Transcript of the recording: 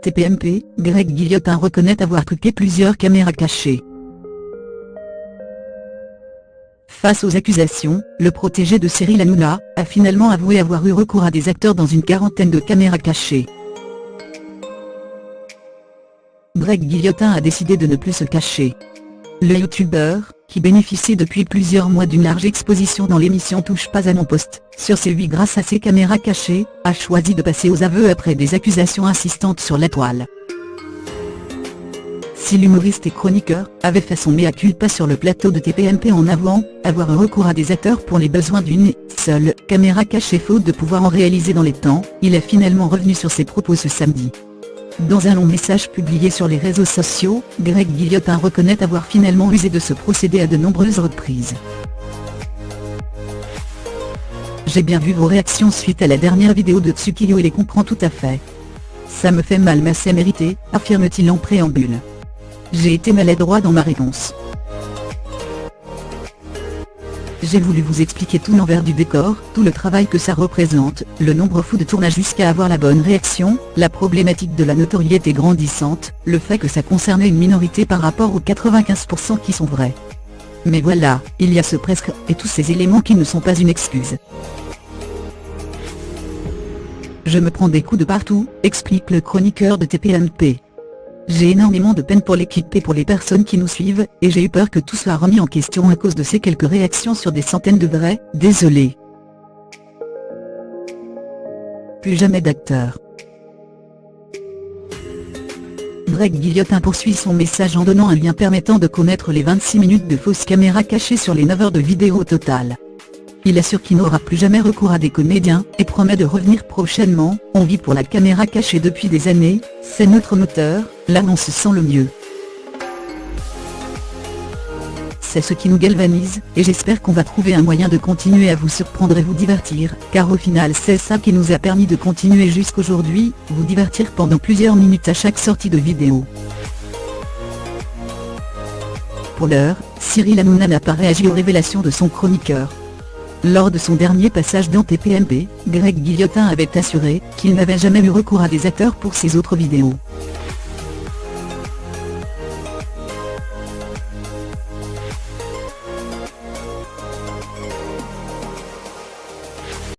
TPMP, Greg Guillotin reconnaît avoir truqué plusieurs caméras cachées. Face aux accusations, le protégé de Cyril Hanouna a finalement avoué avoir eu recours à des acteurs dans une quarantaine de caméras cachées. Greg Guillotin a décidé de ne plus se cacher. Le youtubeur, qui bénéficie depuis plusieurs mois d'une large exposition dans l'émission Touche pas à mon poste, sur C8 grâce à ses caméras cachées, a choisi de passer aux aveux après des accusations insistantes sur la toile. Si l'humoriste et chroniqueur avait fait son mea culpa sur le plateau de TPMP en avouant avoir eu recours à des acteurs pour les besoins d'une seule caméra cachée faute de pouvoir en réaliser dans les temps, il est finalement revenu sur ses propos ce samedi. Dans un long message publié sur les réseaux sociaux, Greg Guillotin reconnaît avoir finalement usé de ce procédé à de nombreuses reprises. J'ai bien vu vos réactions suite à la dernière vidéo de Tsukio et les comprends tout à fait. Ça me fait mal mais c'est mérité, affirme-t-il en préambule. J'ai été maladroit dans ma réponse. J'ai voulu vous expliquer tout l'envers du décor, tout le travail que ça représente, le nombre fou de tournages jusqu'à avoir la bonne réaction, la problématique de la notoriété grandissante, le fait que ça concernait une minorité par rapport aux 95% qui sont vrais. Mais voilà, il y a ce presque, et tous ces éléments qui ne sont pas une excuse. Je me prends des coups de partout, explique le chroniqueur de TPMP. J'ai énormément de peine pour l'équipe et pour les personnes qui nous suivent, et j'ai eu peur que tout soit remis en question à cause de ces quelques réactions sur des centaines de vrais, désolé. Plus jamais d'acteur. Greg Guillotin poursuit son message en donnant un lien permettant de connaître les 26 minutes de fausses caméras cachées sur les 9 heures de vidéo au total. Il assure qu'il n'aura plus jamais recours à des comédiens, et promet de revenir prochainement. On vit pour la caméra cachée depuis des années, c'est notre moteur, là on se sent le mieux. C'est ce qui nous galvanise, et j'espère qu'on va trouver un moyen de continuer à vous surprendre et vous divertir, car au final c'est ça qui nous a permis de continuer jusqu'aujourd'hui, vous divertir pendant plusieurs minutes à chaque sortie de vidéo. Pour l'heure, Cyril Hanouna n'a pas réagi aux révélations de son chroniqueur. Lors de son dernier passage dans TPMP, Greg Guillotin avait assuré qu'il n'avait jamais eu recours à des acteurs pour ses autres vidéos.